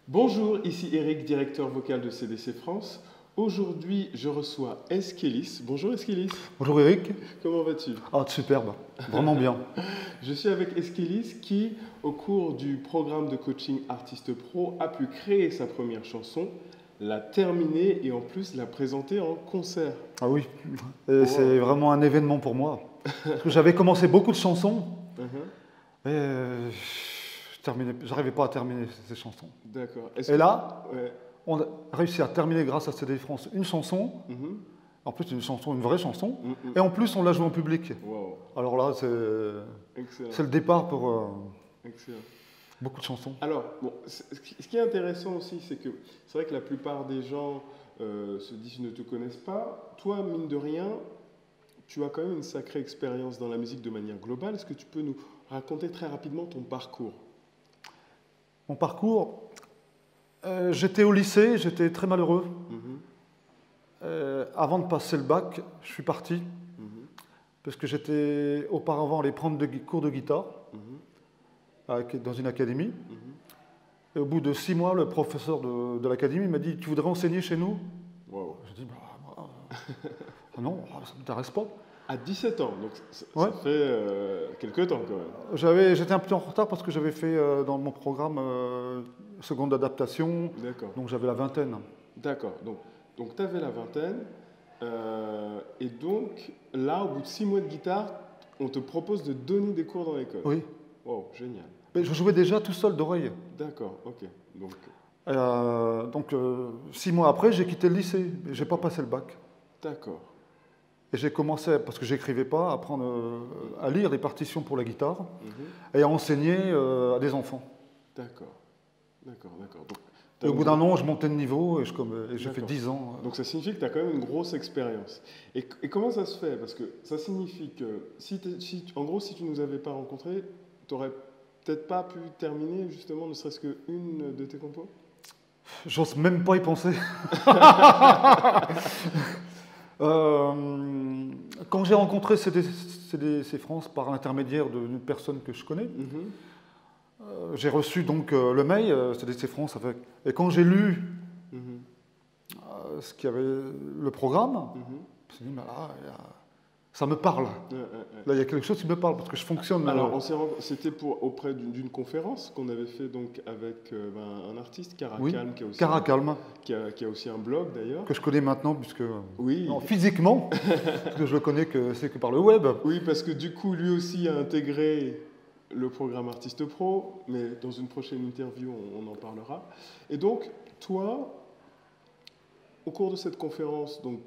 Bonjour, ici Eric, directeur vocal de CDC France. Aujourd'hui, je reçois Eskélis. Bonjour Eskélis, Bonjour Eric. comment vas-tu? Ah, superbe, vraiment bien. Je suis avec Eskélis qui, au cours du programme de coaching Artiste Pro, a pu créer sa première chanson, la terminer et en plus la présenter en concert. Ah oui, Wow. c'est vraiment un événement pour moi. Parce que j'avais commencé beaucoup de chansons, Mhm. et j'arrivais pas à terminer ces chansons. D'accord. Et là, Ouais. on a réussi à terminer grâce à CD France une chanson, Mhm. en plus une vraie chanson, Mhm. et en plus on l'a jouée en public. Wow. Alors là, Excellent. c'est le départ pour Excellent. beaucoup de chansons. Alors, bon, ce qui est intéressant aussi, c'est que c'est vrai que la plupart des gens se disent ne te connaissent pas. Toi, mine de rien, tu as quand même une sacrée expérience dans la musique de manière globale. Est-ce que tu peux nous raconter très rapidement ton parcours? Mon parcours, j'étais au lycée, j'étais très malheureux. Mhm, Avant de passer le bac, je suis parti. mhm, Parce que j'étais auparavant allé prendre cours de guitare dans une académie. mhm. Et au bout de 6 mois, le professeur de l'académie m'a dit: tu voudrais enseigner chez nous? Wow. Je dis: non, ça ne m'intéresse pas. À 17 ans, donc Ouais. ça fait quelques temps quand même. J'étais un peu en retard parce que j'avais fait dans mon programme seconde adaptation, D'accord, donc j'avais la vingtaine. d'accord. Donc tu avais la vingtaine. Et donc, là, au bout de 6 mois de guitare, on te propose de donner des cours dans l'école. Oui. Wow, génial. Mais je jouais déjà tout seul d'oreille. D'accord, ok. Donc 6 mois après, j'ai quitté le lycée. Je n'ai pas passé le bac. D'accord. Et j'ai commencé, parce que j'écrivais pas, à apprendre à lire les partitions pour la guitare Mhm. et à enseigner à des enfants. D'accord, d'accord, d'accord. Donc, Et au bout d'un an, je montais de niveau et j'ai fait D'accord. 10 ans. Donc ça signifie que tu as quand même une grosse expérience. Et comment ça se fait? Parce que ça signifie que en gros, si tu ne nous avais pas rencontrés, tu n'aurais peut-être pas pu terminer justement ne serait-ce qu'une de tes compos? J'ose même pas y penser. Quand j'ai rencontré CDC France par l'intermédiaire d'une personne que je connais, Mhm, j'ai reçu donc le mail CDC France avec. Et quand j'ai lu mhm, ce qu'il y avait, le programme, mhm. je me suis dit: mais là, ça me parle. Ouais, ouais, ouais. Là, il y a quelque chose qui me parle parce que je fonctionne. Alors, c'était auprès d'une conférence qu'on avait fait donc avec un artiste, Oui, Caracalm, Caracalm, qui a aussi un blog d'ailleurs. que je connais maintenant, puisque Oui. non, physiquement, parce que je le connais c'est que par le web. Oui, parce que du coup, lui aussi a intégré le programme Artiste Pro, mais dans une prochaine interview, on en parlera. Et donc, toi, au cours de cette conférence, donc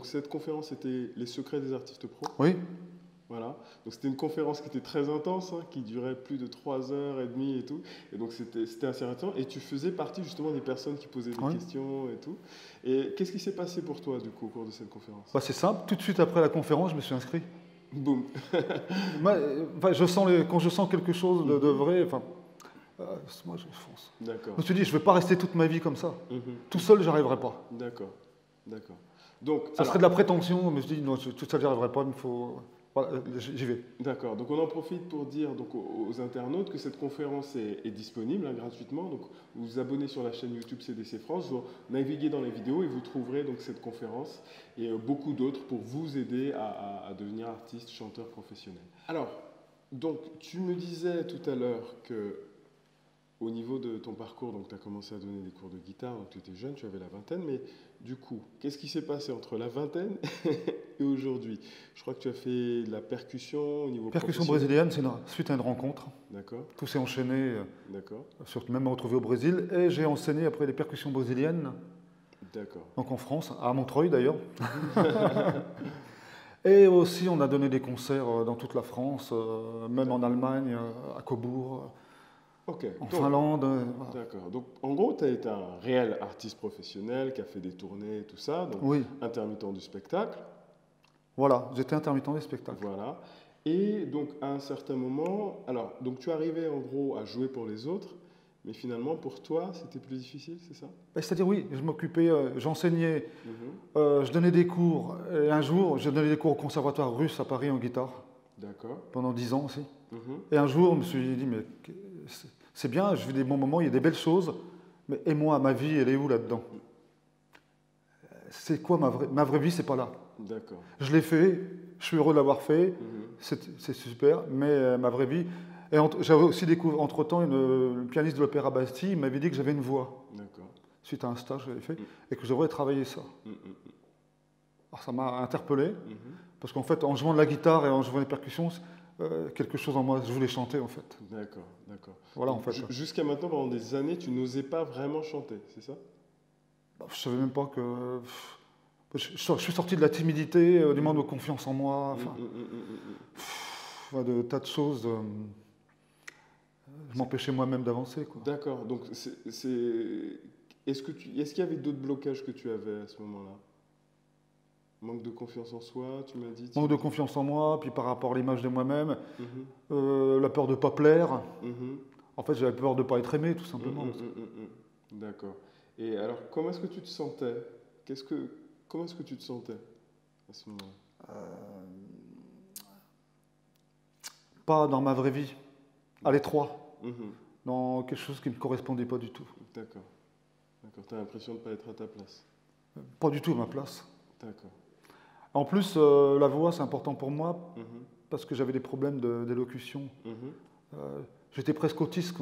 cette conférence était les secrets des artistes pro. Oui, Voilà. Donc c'était une conférence qui était très intense, hein, qui durait plus de 3 heures et demie et tout. Et donc c'était assez intéressant. Et tu faisais partie justement des personnes qui posaient des oui. questions et tout. Et qu'est-ce qui s'est passé pour toi du coup au cours de cette conférence? Bah, c'est simple. Tout de suite après la conférence, je me suis inscrit. Boum. Enfin, quand je sens quelque chose de vrai, enfin, moi je fonce. D'accord. Je me suis dit: je ne vais pas rester toute ma vie comme ça. Mhm. Tout seul, j'y arriverai pas. D'accord. D'accord. Donc, Ça serait de la prétention. Je me suis dit: non, tout seul, j'y arriverai pas. Il faut. Voilà, j'y vais. d'accord. Donc on en profite pour dire donc, aux internautes que cette conférence est disponible hein, gratuitement. Donc vous vous abonnez sur la chaîne YouTube CDC France, vous naviguez dans les vidéos et vous trouverez donc cette conférence et beaucoup d'autres pour vous aider à devenir artiste, chanteur professionnel. Alors, donc tu me disais tout à l'heure que au niveau de ton parcours, donc tu as commencé à donner des cours de guitare, donc tu étais jeune, tu avais la vingtaine, mais du coup, qu'est-ce qui s'est passé entre la vingtaine et aujourd'hui? Je crois que tu as fait de la percussion au niveau Percussion professionnel. brésilienne, c'est suite à une rencontre. D'accord, Tout s'est enchaîné, d'accord, surtout même me retrouver au Brésil. Et j'ai enseigné après les percussions brésiliennes, d'accord. donc en France, à Montreuil d'ailleurs. Et aussi, on a donné des concerts dans toute la France, même en Allemagne, à Cobourg, Ok, en donc, Finlande. Voilà. d'accord. Donc, en gros, tu as été un réel artiste professionnel qui a fait des tournées et tout ça, donc Oui, intermittent du spectacle, voilà, j'étais intermittent des spectacles. voilà. Et donc, à un certain moment, alors, donc tu arrivais en gros à jouer pour les autres, mais finalement, pour toi, c'était plus difficile, c'est ça? C'est-à-dire, oui, je m'occupais, j'enseignais, Mhm. je donnais des cours. Et un jour, j'ai donné des cours au Conservatoire russe à Paris en guitare, D'accord. pendant 10 ans aussi. Mhm. Et un jour, je me suis dit: mais C'est bien, je vis des bons moments, il y a des belles choses, mais et moi, ma vie, elle est où là-dedans? C'est quoi ma vraie vie, c'est pas là. D'accord. Je l'ai fait, je suis heureux de l'avoir fait, Mhm. c'est super, mais ma vraie vie... Et j'avais aussi découvert, entre-temps, une pianiste de l'Opéra Bastille, il m'avait dit que j'avais une voix, D'accord. suite à un stage que j'avais fait, Mhm. et que je devrais travailler ça. Mhm. Alors ça m'a interpellé, Mhm. parce qu'en fait, en jouant de la guitare et en jouant des percussions, quelque chose en moi, je voulais chanter en fait. D'accord, d'accord. Voilà en fait. Jusqu'à maintenant, pendant des années, tu n'osais pas vraiment chanter, c'est ça? Je savais même pas que... Je suis sorti de la timidité, du manque de confiance en moi, enfin, de tas de choses. Je m'empêchais moi-même d'avancer, quoi. D'accord, donc est-ce qu'il y avait d'autres blocages que tu avais à ce moment-là? Manque de confiance en soi, tu m'as dit? Manque de confiance en moi, puis par rapport à l'image de moi-même, Mhm. la peur de ne pas plaire. Mhm. En fait, j'avais peur de ne pas être aimé, tout simplement. D'accord. Et alors, comment est-ce que tu te sentais? Comment est-ce que tu te sentais à ce moment-là? Pas dans ma vraie vie, à l'étroit, Mhm. dans quelque chose qui ne me correspondait pas du tout. D'accord. D'accord. Tu as l'impression de ne pas être à ta place. Pas du tout à ma place. D'accord. En plus, la voix, c'est important pour moi, Mhm. parce que j'avais des problèmes d'élocution. Mhm. J'étais presque autiste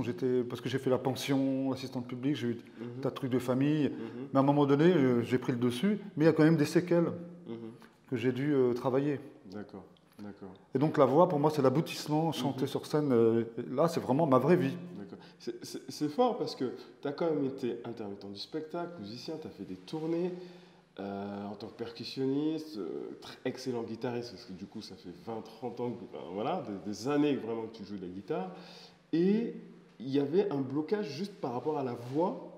parce que j'ai fait la pension, l'assistante publique, j'ai eu Mhm. tas de trucs de famille. Mhm. Mais à un moment donné, j'ai pris le dessus, mais il y a quand même des séquelles Mhm. que j'ai dû travailler. D'accord. D'accord. Et donc la voix, pour moi, c'est l'aboutissement. Chanter sur scène, là, c'est vraiment ma vraie vie. D'accord. C'est fort parce que tu as quand même été intermittent du spectacle, musicien, tu as fait des tournées en tant que percussionniste, excellent guitariste, parce que du coup ça fait 20-30 ans, voilà, des années vraiment que tu joues de la guitare. Et il y avait un blocage juste par rapport à la voix.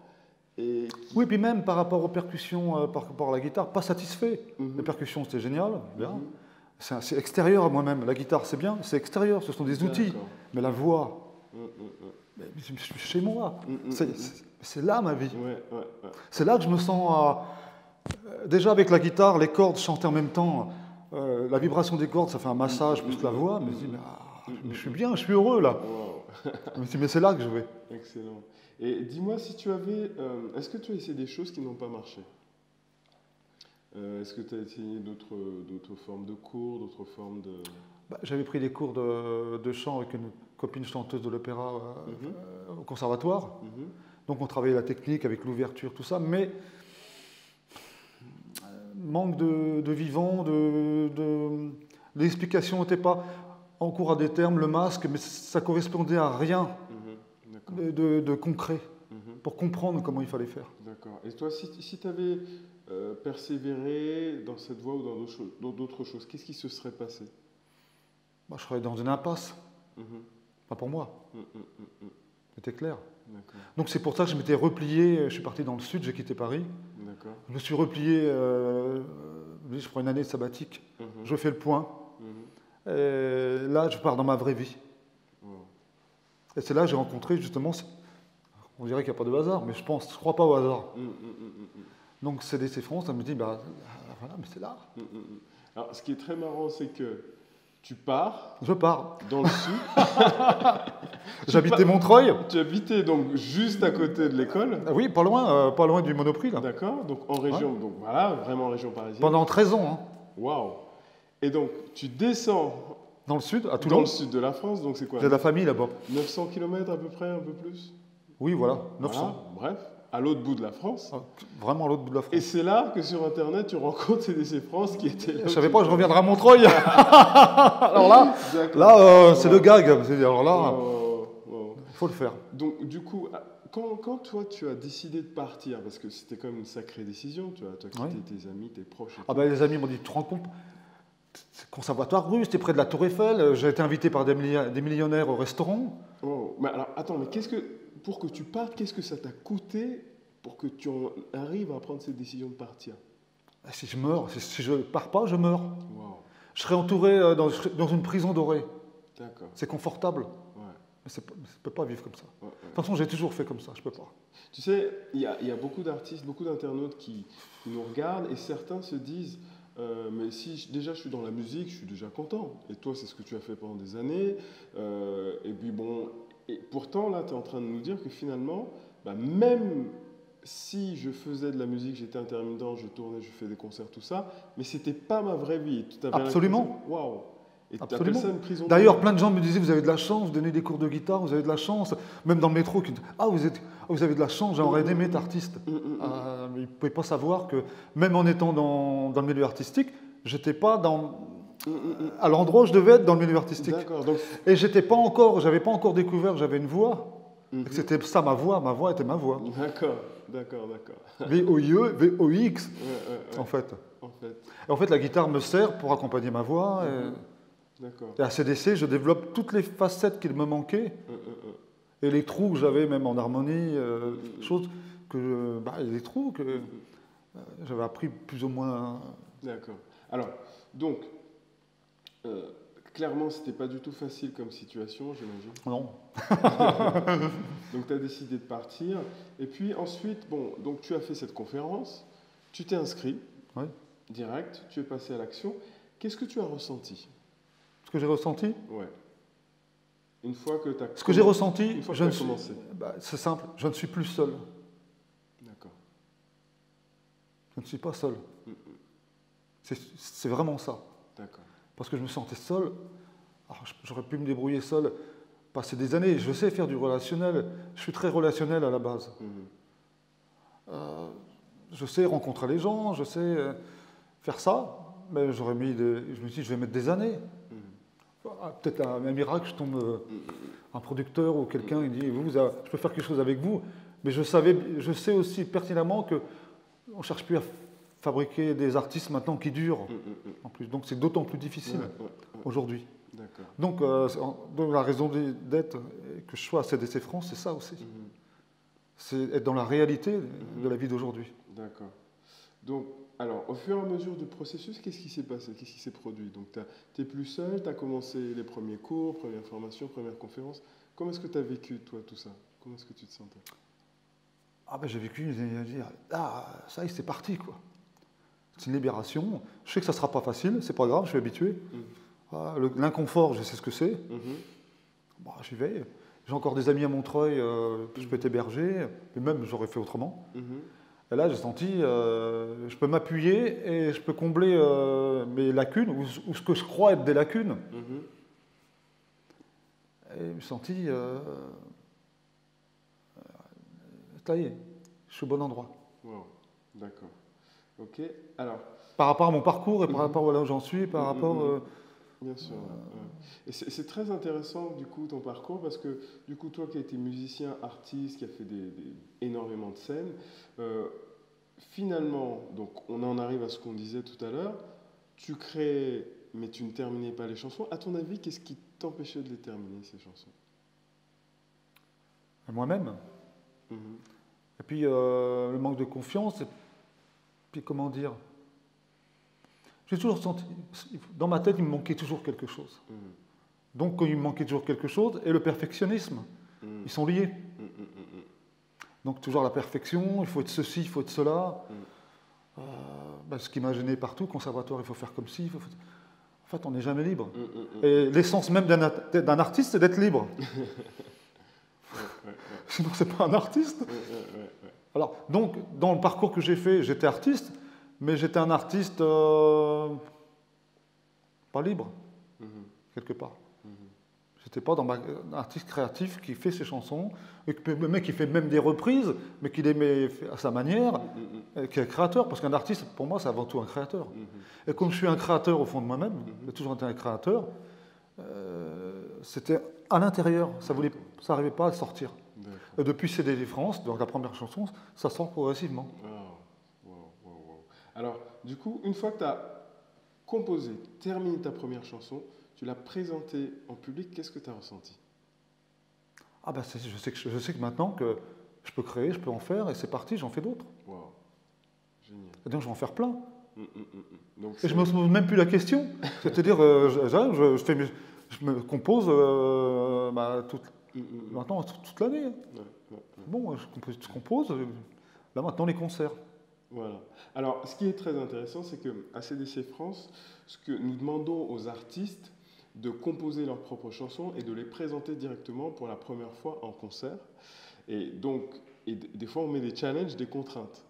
Oui, puis même par rapport aux percussions, par rapport à la guitare, pas satisfait. Mhm. Les percussions, c'était génial, bien. Mhm. C'est extérieur à moi-même. La guitare, c'est bien, c'est extérieur, ce sont des outils. D'accord. Mais la voix, Mhm. mais je suis chez moi. Mhm. C'est là ma vie. Ouais, ouais, ouais. C'est là que je me sens... déjà avec la guitare, les cordes chanter en même temps, la vibration des cordes, ça fait un massage plus que la voix. Mais je dis, mais je suis bien, je suis heureux là. Wow. Je me dis, mais c'est là que je vais. Excellent. Et dis-moi si tu avais... est-ce que tu as essayé des choses qui n'ont pas marché? Est-ce que tu as essayé d'autres formes de cours, d'autres formes de... J'avais pris des cours de chant avec une copine chanteuse de l'opéra au conservatoire. Mhm. Donc on travaillait la technique avec l'ouverture, tout ça, mais manque de vivant, l'explication n'était pas en cours à des termes, le masque, mais ça correspondait à rien de concret pour comprendre comment il fallait faire. D'accord. Et toi, si tu avais persévéré dans cette voie ou dans d'autres choses, qu'est-ce qui se serait passé? Je serais dans une impasse. Pas pour moi. C'était clair. Donc c'est pour ça que je m'étais replié, je suis parti dans le sud, j'ai quitté Paris. Je me suis replié, je prends une année sabbatique, je fais le point. Et là, je pars dans ma vraie vie. Et c'est là que j'ai rencontré justement, on dirait qu'il n'y a pas de hasard, mais je crois pas au hasard. Donc CDC France, ça me dit, voilà, mais c'est là. Alors, ce qui est très marrant, c'est que tu pars. Je pars. Dans le sud. J'habitais Montreuil. Tu habitais donc juste à côté de l'école. Oui, pas loin du Monoprix là. D'accord. Donc en région, donc voilà, vraiment en région parisienne. Pendant 13 ans. Waouh. Et donc tu descends. Dans le sud, à Toulon. Dans le sud de la France, donc c'est quoi? J'ai de la famille là-bas. 900 km à peu près, un peu plus. Oui, voilà, 900. Voilà, bref, à l'autre bout de la France. Vraiment à l'autre bout de la France. Et c'est là que sur Internet, tu rencontres CDC France qui était là. Je savais pas que je reviendrais à Montreuil. Alors là, c'est le gag. Alors là, il faut le faire. Donc du coup, quand toi tu as décidé de partir, parce que c'était quand même une sacrée décision, tu as quitté tes amis, tes proches. Les amis m'ont dit, tu te rends compte, c'est conservatoire russe, t'es près de la Tour Eiffel, j'ai été invité par des millionnaires au restaurant. Oh, mais alors attends, mais pour que tu partes, qu'est-ce que ça t'a coûté pour que tu arrives à prendre cette décision de partir? Si je meurs, si je ne pars pas, je meurs. Wow. Je serai entouré dans une prison dorée. D'accord. C'est confortable. Ouais. Mais je ne peux pas vivre comme ça. Ouais. De toute façon, j'ai toujours fait comme ça, je ne peux pas. Tu sais, il y a beaucoup d'artistes, beaucoup d'internautes qui nous regardent et certains se disent mais si déjà je suis dans la musique, je suis déjà content. Et toi, c'est ce que tu as fait pendant des années. Et puis bon, Et pourtant, là, tu es en train de nous dire que finalement, bah, même si je faisais de la musique, j'étais intermittent, je tournais, je fais des concerts, tout ça, mais ce n'était pas ma vraie vie. Absolument. Waouh. Et tu Absolument. appelles ça une prison. D'ailleurs, plein de gens me disaient, vous avez de la chance, vous donnez des cours de guitare, vous avez de la chance. Même dans le métro, qui disent, ah, vous avez de la chance, j'aurais aimé être artiste. Mais ils ne pouvaient pas savoir que, même en étant dans le milieu artistique, je n'étais pas à l'endroit où je devais être dans le milieu artistique. Donc... Et j'avais pas encore découvert que j'avais une voix. C'était ça ma voix était ma voix. D'accord. VOIE, VOX, en fait. Et en fait, la guitare me sert pour accompagner ma voix. Et à CDC, je développe toutes les facettes qu'il me manquaient. Et les trous que j'avais même en harmonie, choses que... les trous que j'avais appris plus ou moins... D'accord. Alors, donc, clairement, ce n'était pas du tout facile comme situation, j'imagine. Non. Donc, tu as décidé de partir. Et puis ensuite, bon, donc tu as fait cette conférence, tu t'es inscrit, direct, tu es passé à l'action. Qu'est-ce que tu as ressenti? Ce que j'ai ressenti? Ouais. Une fois que tu as Ce que j'ai ressenti, commencé. C'est simple, je ne suis plus seul. D'accord. Je ne suis pas seul. C'est vraiment ça. D'accord. Parce que je me sentais seul. J'aurais pu me débrouiller seul, passer des années. Je sais faire du relationnel. Je suis très relationnel à la base. Je sais rencontrer les gens, je sais faire ça. Mais je me suis dit, je vais mettre des années. Peut-être un miracle, je tombe un producteur ou quelqu'un, il dit, je peux faire quelque chose avec vous. Mais je sais aussi pertinemment qu'on ne cherche plus à fabriquer des artistes maintenant qui durent. En plus. Donc c'est d'autant plus difficile aujourd'hui. Donc la raison d'être que je sois à CDC France, c'est ça aussi. C'est être dans la réalité de la vie d'aujourd'hui. D'accord. Donc, alors, au fur et à mesure du processus, qu'est-ce qui s'est passé? Qu'est-ce qui s'est produit? Donc, tu n'es plus seul, tu as commencé les premiers cours, premières formations, premières conférences. Comment est-ce que tu as vécu, toi, tout ça? Comment est-ce que tu te sentais? J'ai vécu, ça y est, c'est parti, quoi. C'est une libération. Je sais que ça ne sera pas facile, c'est pas grave, je suis habitué. L'inconfort, je sais ce que c'est. J'y vais. J'ai encore des amis à Montreuil, je peux t'héberger, mais même j'aurais fait autrement. Et là, j'ai senti, je peux m'appuyer et je peux combler mes lacunes, ou ce que je crois être des lacunes. Et je me suis senti, ça y est, je suis au bon endroit. Wow. D'accord. Ok. Alors. Par rapport à mon parcours et par rapport à là où j'en suis, par rapport. Bien sûr. Et c'est très intéressant du coup ton parcours parce que du coup toi qui as été musicien, artiste, qui a fait énormément de scènes, finalement, donc on en arrive à ce qu'on disait tout à l'heure, tu crées mais tu ne terminais pas les chansons. À ton avis, qu'est-ce qui t'empêchait de les terminer ces chansons? Moi-même. Et puis le manque de confiance, et puis comment dire, j'ai toujours senti, dans ma tête, il me manquait toujours quelque chose. Donc, quand il me manquait toujours quelque chose, et le perfectionnisme, ils sont liés. Donc, toujours la perfection, il faut être ceci, il faut être cela. Ce qui m'a gêné partout, conservatoire, il faut faire comme ci. En fait, on n'est jamais libre. Et l'essence même d'un artiste, c'est d'être libre. Sinon, c'est pas un artiste. Alors, donc, dans le parcours que j'ai fait, j'étais artiste, mais j'étais un artiste pas libre, quelque part. J'étais pas un artiste créatif qui fait ses chansons, et le mec qui fait même des reprises, mais qui les met à sa manière, qui est un créateur, parce qu'un artiste, pour moi, c'est avant tout un créateur. Et comme je suis un créateur au fond de moi-même, j'ai toujours été un créateur, c'était à l'intérieur, ça n'arrivait pas à sortir. Et depuis CDC France, donc la première chanson, ça sort progressivement. Alors, du coup, une fois que tu as composé, terminé ta première chanson, tu l'as présentée en public, qu'est-ce que tu as ressenti? Je sais que maintenant que je peux créer, je peux en faire, et c'est parti, j'en fais d'autres. Wow. Génial. Et donc je vais en faire plein. Et je ne me pose même plus la question. C'est-à-dire, je me compose maintenant toute l'année. Bon, je compose, là maintenant les concerts. Voilà. Alors, ce qui est très intéressant, c'est qu'à CDC France, ce que nous demandons aux artistes, de composer leurs propres chansons et de les présenter directement pour la première fois en concert. Et donc, des fois, on met des challenges, des contraintes.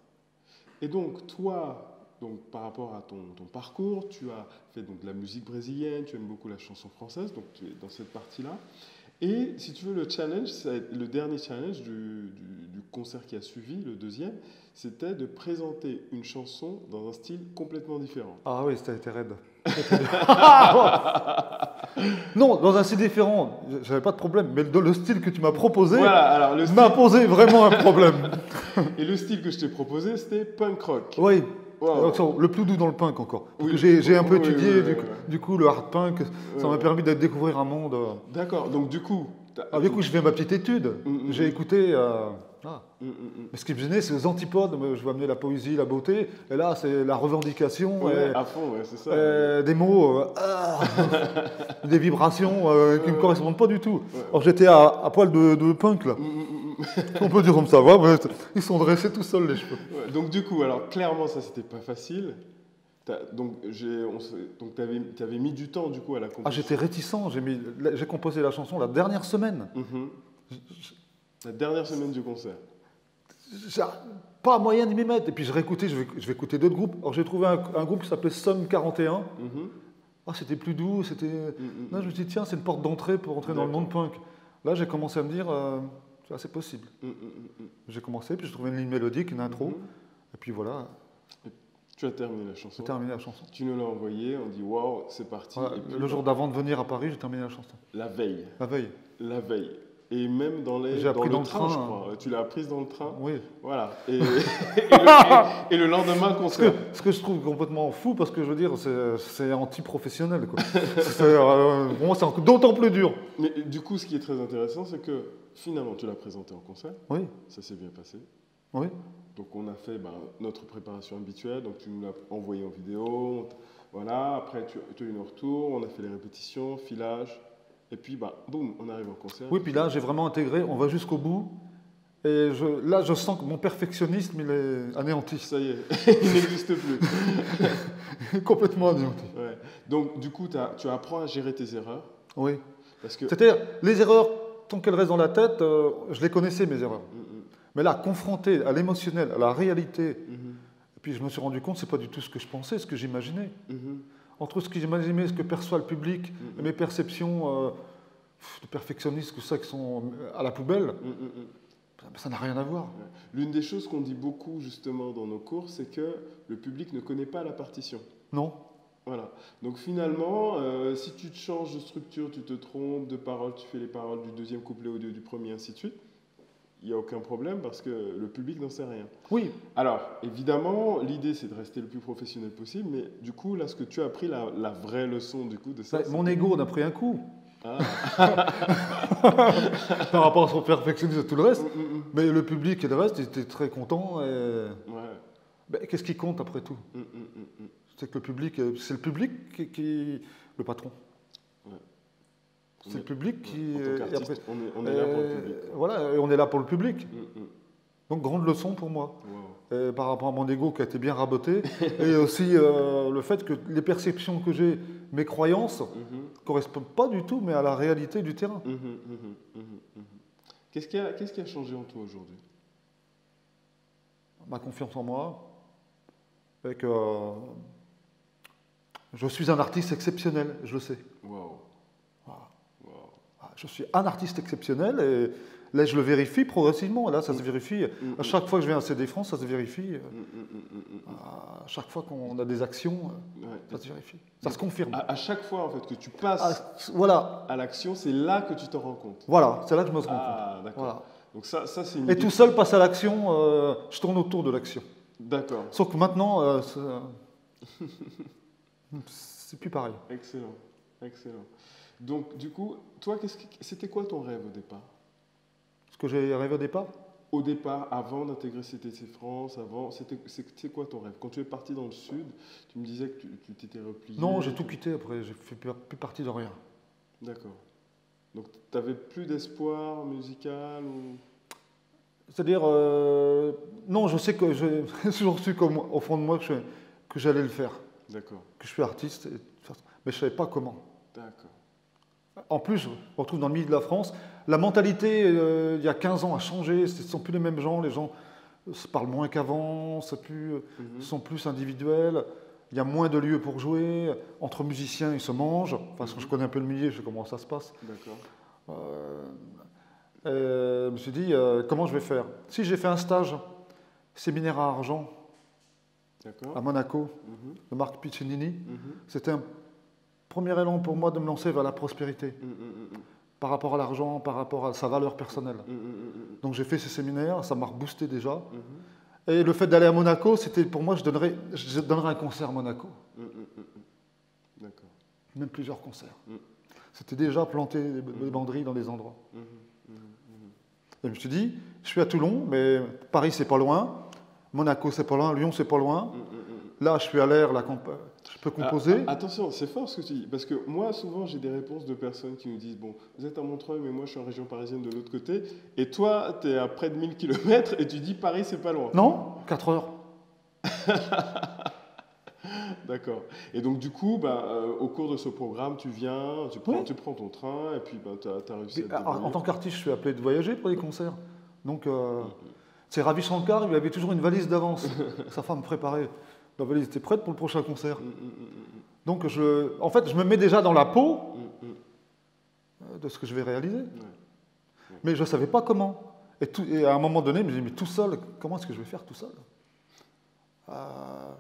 Et donc, toi, donc, par rapport à ton parcours, tu as fait donc, de la musique brésilienne, tu aimes beaucoup la chanson française, donc tu es dans cette partie-là. Et si tu veux, le challenge, le dernier challenge du concert qui a suivi, le deuxième, c'était de présenter une chanson dans un style complètement différent. Ah oui, c'était raide. Non, dans un style différent, j'avais pas de problème, mais le style que tu m'as proposé m'a posé vraiment un problème. Et le style que je t'ai proposé, c'était punk rock. Oui. Wow. Le plus doux dans le punk encore. Oui. J'ai un peu étudié, du coup, le hard punk, ça m'a permis de découvrir un monde. D'accord, donc du coup... du coup, je fais ma petite étude. J'ai écouté... Mais ce qui me gênait, c'est les antipodes. Je veux amener la poésie, la beauté. Et là, c'est la revendication. À fond, c'est ça. Des mots, des vibrations qui ne me correspondent pas du tout. Alors j'étais à poil de punk, là. On peut dire comme ça, ouais, ils sont dressés tout seuls, les cheveux. Donc du coup, alors clairement, ça, c'était pas facile. Donc tu avais mis du temps, du coup, à la composition. J'étais réticent. J'ai composé la chanson la dernière semaine. La dernière semaine du concert. Pas moyen de m'y mettre. Et puis je réécoutais, je vais écouter d'autres groupes. Alors j'ai trouvé un groupe qui s'appelait Somme 41. C'était plus doux. Là, je me suis dit, tiens, c'est une porte d'entrée pour entrer dans le monde punk. Là, j'ai commencé à me dire, c'est possible. J'ai commencé, puis j'ai trouvé une ligne mélodique, une intro. Et puis voilà. Et tu as terminé la chanson. J'ai terminé la chanson. Tu nous l'as envoyé, on dit, waouh, c'est parti. Voilà, le jour d'avant de venir à Paris, j'ai terminé la chanson. La veille. La veille. La veille. Et même dans le train, je crois. Tu l'as apprise dans le train. Oui. Voilà. Et le lendemain, concert. Ce que je trouve complètement fou, parce que je veux dire, c'est anti-professionnel. Pour moi, c'est d'autant plus dur. Mais du coup, ce qui est très intéressant, c'est que finalement, tu l'as présenté en concert. Oui. Ça s'est bien passé. Oui. Donc, on a fait notre préparation habituelle. Donc, tu nous l'as envoyé en vidéo. Voilà. Après, tu as eu nos retours. On a fait les répétitions, filage. Et puis, boum, on arrive au concert. Oui, puis là, j'ai vraiment intégré, on va jusqu'au bout. Et là, je sens que mon perfectionnisme, il est anéanti. Ça y est, il n'existe plus. Complètement anéanti. Ouais. Donc, du coup, tu apprends à gérer tes erreurs. Oui. C'est-à-dire, les erreurs, tant qu'elles restent dans la tête, je les connaissais, mes erreurs. Mais là, confronté à l'émotionnel, à la réalité, et puis je me suis rendu compte, c'est pas du tout ce que je pensais, ce que j'imaginais. Entre ce que j'imaginais, ce que perçoit le public, et mes perceptions de perfectionnisme, tout ça, qui sont à la poubelle, ça n'a rien à voir. L'une des choses qu'on dit beaucoup, justement, dans nos cours, c'est que le public ne connaît pas la partition. Non. Voilà. Donc finalement, si tu te changes de structure, tu te trompes de paroles, tu fais les paroles du deuxième couplet au lieu du premier, ainsi de suite, il n'y a aucun problème parce que le public n'en sait rien. Oui. Alors, évidemment, l'idée, c'est de rester le plus professionnel possible, mais du coup, là, ce que tu as appris, la vraie leçon, du coup, de ça... Mon ego, on a pris un coup. Par rapport à son perfectionnisme et tout le reste. Mais le public et le reste, ils étaient très contents. Qu'est-ce qui compte après tout? C'est que le public, c'est le public qui le patron. C'est le public qui... Après, on est là pour le public. Voilà, et on est là pour le public. Donc, grande leçon pour moi. Par rapport à mon ego qui a été bien raboté. Et aussi le fait que les perceptions que j'ai, mes croyances, ne correspondent pas du tout, mais à la réalité du terrain. Qu'est-ce qui a changé en toi aujourd'hui? Ma confiance en moi. Et que je suis un artiste exceptionnel, je le sais. Je suis un artiste exceptionnel et là, je le vérifie progressivement. Là, ça se vérifie. À chaque fois que je viens à CD France, ça se vérifie. À chaque fois qu'on a des actions, ça se vérifie. Ça se confirme. À chaque fois en fait, que tu passes à l'action, c'est là que tu te rends compte. Voilà, c'est là que je me rends compte. D'accord. Voilà. Donc ça, c'est une idée. Et tout seul, passer à l'action, je tourne autour de l'action. D'accord. Sauf que maintenant, c'est plus pareil. Excellent. Excellent. Donc, du coup, toi, c'était quoi ton rêve au départ? Ce que j'ai rêvé au départ? Au départ, avant d'intégrer CTC France, c'était quoi ton rêve? Quand tu es parti dans le sud, tu me disais que tu t'étais replié. Non, j'ai tout quitté après, j'ai fait plus partie de rien. D'accord. Donc, tu n'avais plus d'espoir musical ou... C'est-à-dire, non, je sais que j'ai toujours su au fond de moi que j'allais le faire. D'accord. Que je suis artiste, mais je ne savais pas comment. D'accord. En plus, je me retrouve dans le milieu de la France. La mentalité, il y a 15 ans, a changé. Ce ne sont plus les mêmes gens. Les gens se parlent moins qu'avant, sont plus individuels. Il y a moins de lieux pour jouer. Entre musiciens, ils se mangent. Enfin, je connais un peu le milieu, je sais comment ça se passe. D'accord. Je me suis dit, comment je vais faire? Si j'ai fait un stage séminaire à Argent, à Monaco, de Marc Piccinini, c'était un premier élan pour moi de me lancer vers la prospérité, par rapport à l'argent, par rapport à sa valeur personnelle. Donc j'ai fait ces séminaires, ça m'a reboosté déjà. Et le fait d'aller à Monaco, c'était pour moi, je donnerais un concert à Monaco. D'accord. Même plusieurs concerts. C'était déjà planté des banderilles dans des endroits. Et je me suis dit, je suis à Toulon, mais Paris c'est pas loin, Monaco c'est pas loin, Lyon c'est pas loin. Là je suis à l'air, je peux composer. Attention, c'est fort ce que tu dis, parce que moi souvent j'ai des réponses de personnes qui nous disent, bon, vous êtes à Montreuil, mais moi je suis en région parisienne de l'autre côté, et toi tu es à près de 1000 km et tu dis Paris c'est pas loin. Non, 4 heures. D'accord. Et donc du coup, au cours de ce programme, tu viens, tu prends ton train, et puis tu as réussi à te en tant qu'artiste, je suis appelé de voyager pour les concerts. Donc, c'est Ravi Shankar, il avait toujours une valise d'avance. Sa femme préparait. La valise était prête pour le prochain concert. Donc, en fait, je me mets déjà dans la peau de ce que je vais réaliser. Mais je ne savais pas comment. Et à un moment donné, je me dis, mais tout seul, comment est-ce que je vais faire tout seul? Alors,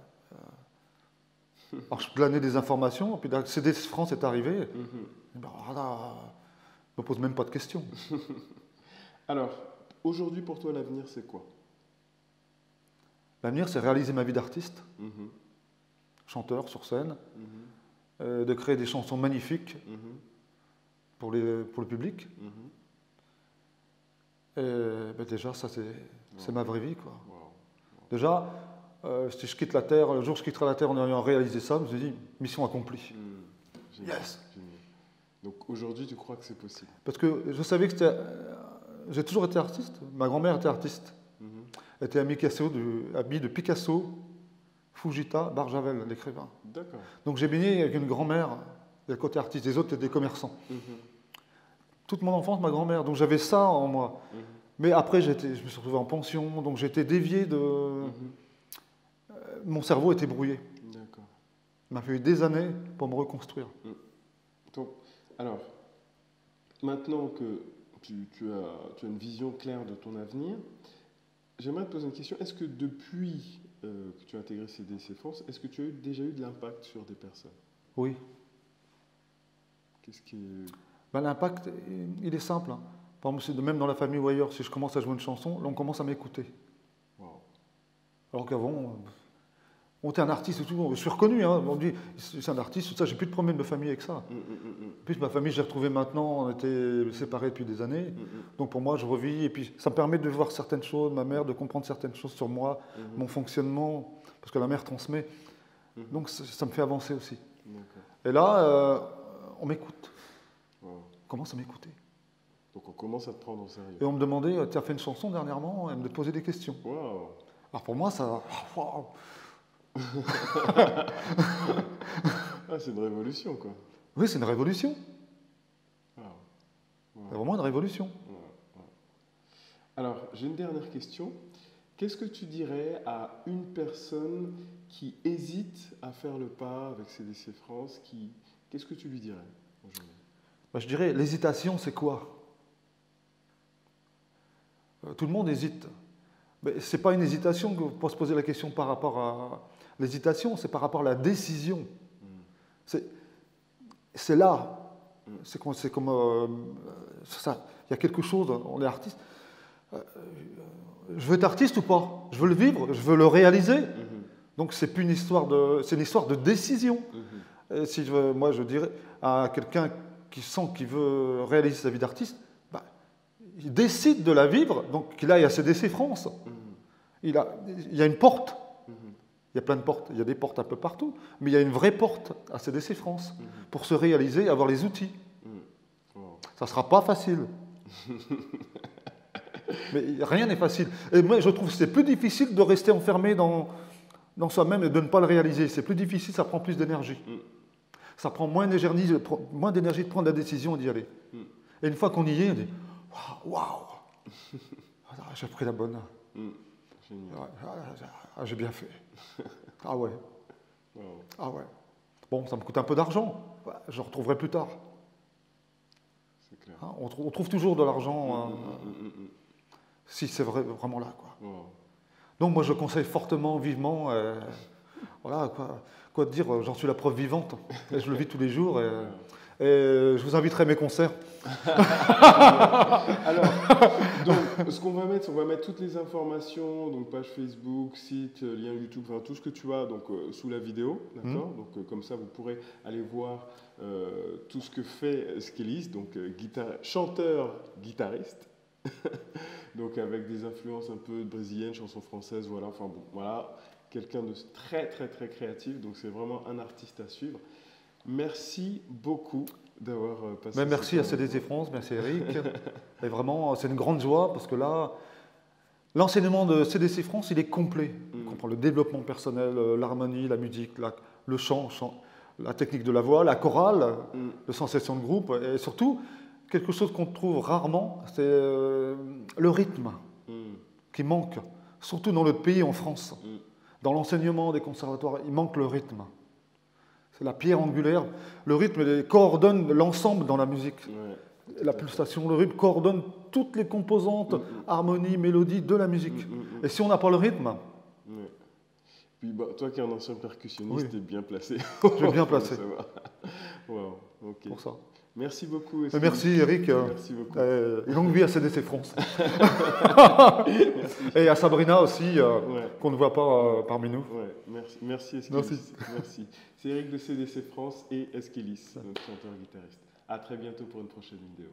je planais des informations, puis CD France est arrivé. Je ne me pose même pas de questions. Alors, aujourd'hui, pour toi, l'avenir, c'est quoi? L'avenir, c'est réaliser ma vie d'artiste, chanteur sur scène, de créer des chansons magnifiques pour le public. Et déjà, ça, c'est ma vraie vie, quoi. Déjà, si je quitte la Terre, le jour où je quitterai la Terre en ayant réalisé ça, je me suis dit, mission accomplie. Génial. Yes. Génial. Donc aujourd'hui, tu crois que c'est possible? Parce que je savais que j'ai toujours été artiste. Ma grand-mère était artiste. Elle était amie de Picasso, Fujita, Barjavel, l'écrivain. D'accord. Donc j'ai baigné avec une grand-mère, le côté artiste, les autres étaient des commerçants. Toute mon enfance, ma grand-mère, donc j'avais ça en moi. Mais après, je me suis retrouvé en pension, donc j'étais dévié de... Mon cerveau était brouillé. D'accord. Il m'a fallu des années pour me reconstruire. Donc, alors, maintenant que tu as une vision claire de ton avenir, j'aimerais te poser une question. Est-ce que depuis que tu as intégré CDC France, est-ce que tu as déjà eu de l'impact sur des personnes? Oui. Qu'est-ce qui est... L'impact, il est simple. Par exemple, même dans la famille ou ailleurs, si je commence à jouer une chanson, là, on commence à m'écouter. Wow. Alors qu'avant, on était un artiste et tout. Je suis reconnu, hein, on dit, c'est un artiste, tout ça, j'ai plus de problème de famille avec ça. Puis ma famille, j'ai retrouvé maintenant, on était séparés depuis des années. Donc pour moi, je revis, et puis ça me permet de voir certaines choses, ma mère, de comprendre certaines choses sur moi, mon fonctionnement, parce que la mère transmet. Donc ça me fait avancer aussi. Et là, on m'écoute. On commence à m'écouter. Donc on commence à te prendre au sérieux. Et on me demandait, tu as fait une chanson dernièrement, et me poser des questions. Wow. Alors pour moi, ça... Wow. C'est une révolution, quoi. Oui, c'est une révolution. Wow. C'est vraiment une révolution. Alors, j'ai une dernière question. Qu'est-ce que tu dirais à une personne qui hésite à faire le pas avec CDC France? Qu'est-ce que tu lui dirais aujourd'hui? Je dirais, l'hésitation, c'est quoi? Tout le monde hésite. Mais ce n'est pas une hésitation que pour se poser la question par rapport à... L'hésitation, c'est par rapport à la décision. C'est là. C'est comme ça. Il y a quelque chose, on est artiste. Je veux être artiste ou pas? Je veux le vivre, je veux le réaliser. Donc c'est plus une histoire c'est une histoire de décision. Et si moi je dirais à quelqu'un qui sent qu'il veut réaliser sa vie d'artiste, il décide de la vivre, donc il aille à CDC France. Il y a une porte. Il y a plein de portes, il y a des portes un peu partout, mais il y a une vraie porte à CDC France pour se réaliser et avoir les outils. Ça ne sera pas facile. Mais rien n'est facile. Et moi, je trouve que c'est plus difficile de rester enfermé dans soi-même et de ne pas le réaliser. C'est plus difficile, ça prend plus d'énergie. Ça prend moins d'énergie de prendre la décision d'y aller. Et une fois qu'on y est, on dit waouh, j'ai pris la bonne. J'ai bien fait. Ah ouais. Ah ouais. Bon, ça me coûte un peu d'argent. Je le retrouverai plus tard. C'est clair. Hein, on trouve toujours de l'argent si c'est vraiment là, quoi. Donc moi je conseille fortement, vivement, voilà, quoi dire, j'en suis la preuve vivante, et je le vis tous les jours, et je vous inviterai à mes concerts. Alors, donc, ce qu'on va mettre, on va mettre toutes les informations, donc page Facebook, site, lien YouTube, enfin tout ce que tu as donc, sous la vidéo, d'accord. Donc comme ça vous pourrez aller voir tout ce que fait Skelis, donc chanteur, guitariste. Donc avec des influences un peu brésiliennes, chansons françaises, voilà, enfin bon, voilà, quelqu'un de très très très créatif, donc c'est vraiment un artiste à suivre. Merci beaucoup d'avoir passé. Merci à CDC France, merci Eric. Et vraiment, c'est une grande joie parce que là, l'enseignement de CDC France, il est complet. Il comprend le développement personnel, l'harmonie, la musique, le chant, la technique de la voix, la chorale, la sensation de groupe, et surtout quelque chose qu'on trouve rarement, c'est le rythme qui manque, surtout dans notre pays, en France. Dans l'enseignement des conservatoires, il manque le rythme. C'est la pierre angulaire. Le rythme coordonne l'ensemble dans la musique. La pulsation, le rythme coordonne toutes les composantes, harmonie, mélodie de la musique. Et si on n'a pas le rythme... Puis bah, toi qui es un ancien percussionniste, tu es bien placé. Je suis bien placé. Wow, okay. Pour ça. Merci beaucoup. Merci Eric. Merci beaucoup. Longue vie à CDC France. Et à Sabrina aussi, qu'on ne voit pas parmi nous. Merci Eskelis. Merci. C'est Eric de CDC France et Eskelis, notre chanteur-guitariste. À très bientôt pour une prochaine vidéo.